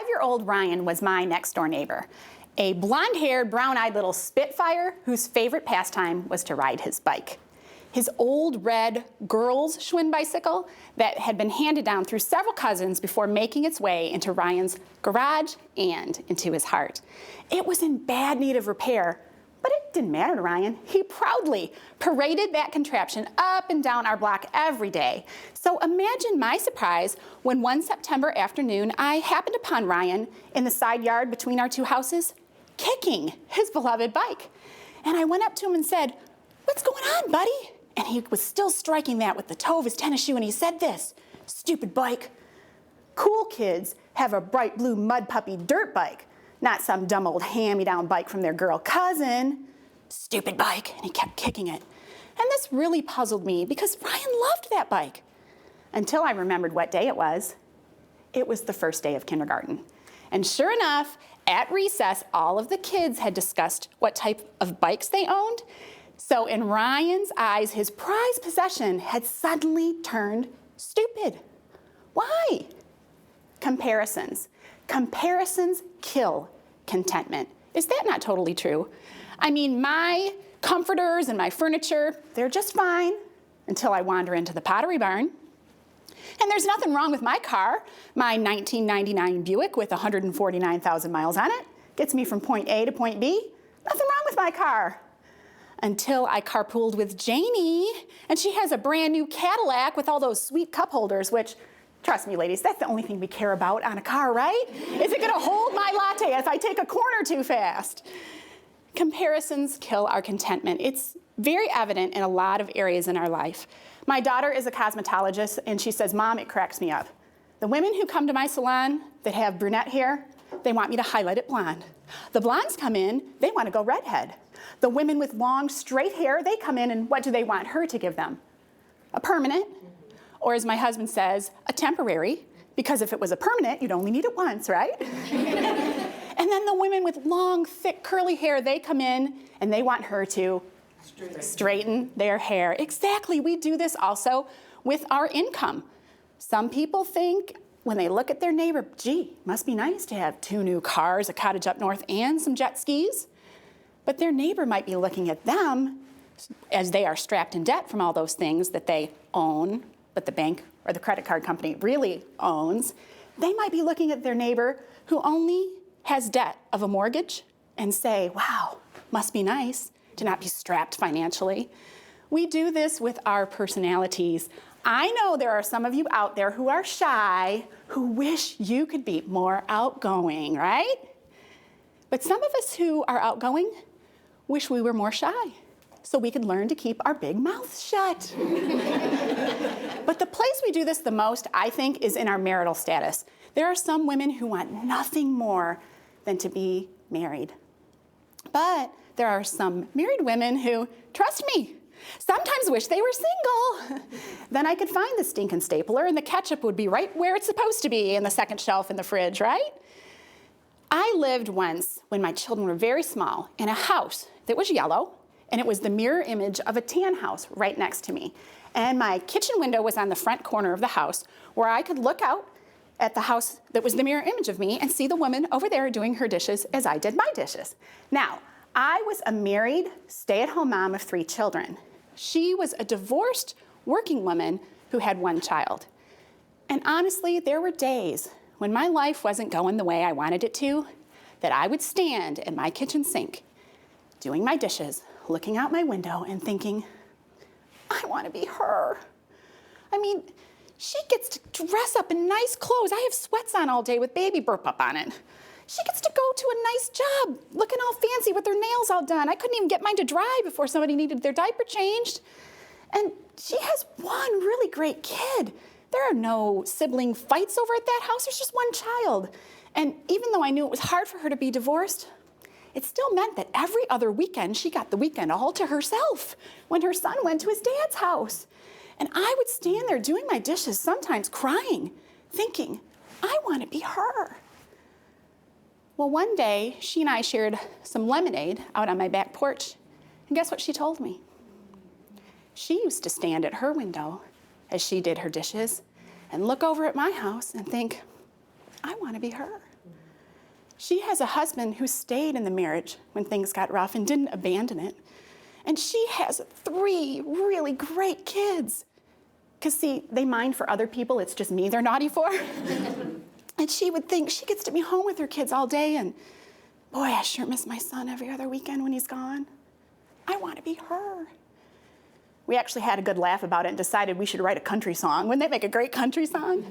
5-year-old Ryan was my next-door neighbor, a blonde-haired, brown-eyed little spitfire whose favorite pastime was to ride his bike. His old red girls' Schwinn bicycle that had been handed down through several cousins before making its way into Ryan's garage and into his heart. It was in bad need of repair, but it didn't matter to Ryan. He proudly paraded that contraption up and down our block every day. So imagine my surprise when one September afternoon I happened upon Ryan in the side yard between our two houses, kicking his beloved bike. And I went up to him and said, "What's going on, buddy?" And he was still striking that with the toe of his tennis shoe, and he said this, "Stupid bike. Cool kids have a bright blue mud puppy dirt bike, not some dumb old hand-me-down bike from their girl cousin. Stupid bike." And he kept kicking it. And this really puzzled me because Ryan loved that bike. Until I remembered what day it was. It was the first day of kindergarten. And sure enough, at recess, all of the kids had discussed what type of bikes they owned. So in Ryan's eyes, his prized possession had suddenly turned stupid. Why? Comparisons. Comparisons kill contentment. Is that not totally true? I mean, my comforters and my furniture, they're just fine until I wander into the Pottery Barn. And there's nothing wrong with my car. My 1999 Buick with 149,000 miles on it gets me from point A to point B. Nothing wrong with my car. Until I carpooled with Janie, and she has a brand new Cadillac with all those sweet cup holders, which, trust me, ladies, that's the only thing we care about on a car, right? Is it gonna hold my latte if I take a corner too fast? Comparisons kill our contentment. It's very evident in a lot of areas in our life. My daughter is a cosmetologist, and she says, "Mom, it cracks me up. The women who come to my salon that have brunette hair, they want me to highlight it blonde. The blondes come in, they want to go redhead. The women with long, straight hair, they come in, and what do they want her to give them? A permanent, or as my husband says, a temporary, because if it was a permanent, you'd only need it once, right?" And then the women with long, thick, curly hair, they come in, and they want her to straighten their hair. Exactly, we do this also with our income. Some people think when they look at their neighbor, gee, must be nice to have 2 new cars, a cottage up north, and some jet skis. But their neighbor might be looking at them as they are strapped in debt from all those things that they own, but the bank or the credit card company really owns. They might be looking at their neighbor who only has debt of a mortgage and say, "Wow, must be nice to not be strapped financially." We do this with our personalities. I know there are some of you out there who are shy, who wish you could be more outgoing, right? But some of us who are outgoing wish we were more shy so we could learn to keep our big mouths shut. But the place we do this the most, I think, is in our marital status. There are some women who want nothing more than to be married. But there are some married women who, trust me, sometimes wish they were single. Then I could find the stinking stapler and the ketchup would be right where it's supposed to be in the second shelf in the fridge, right? I lived once, when my children were very small, in a house that was yellow, and it was the mirror image of a tan house right next to me. And my kitchen window was on the front corner of the house, where I could look out at the house that was the mirror image of me and see the woman over there doing her dishes as I did my dishes. Now, I was a married, stay-at-home mom of 3 children. She was a divorced working woman who had 1 child. And honestly, there were days when my life wasn't going the way I wanted it to, that I would stand at my kitchen sink, doing my dishes, looking out my window and thinking, I want to be her. I mean, she gets to dress up in nice clothes. I have sweats on all day with baby burp up on it. She gets to go to a nice job, looking all fancy with her nails all done. I couldn't even get mine to dry before somebody needed their diaper changed. And she has 1 really great kid. There are no sibling fights over at that house. There's just 1 child. And even though I knew it was hard for her to be divorced, it still meant that every other weekend she got the weekend all to herself when her son went to his dad's house. And I would stand there doing my dishes, sometimes crying, thinking, I want to be her. Well, one day, she and I shared some lemonade out on my back porch. And guess what she told me? She used to stand at her window as she did her dishes and look over at my house and think, I want to be her. She has a husband who stayed in the marriage when things got rough and didn't abandon it. And she has 3 really great kids. Because, see, they mind for other people. It's just me they're naughty for. And she would think she gets to be home with her kids all day. And, boy, I sure miss my son every other weekend when he's gone. I want to be her. We actually had a good laugh about it and decided we should write a country song. Wouldn't that make a great country song?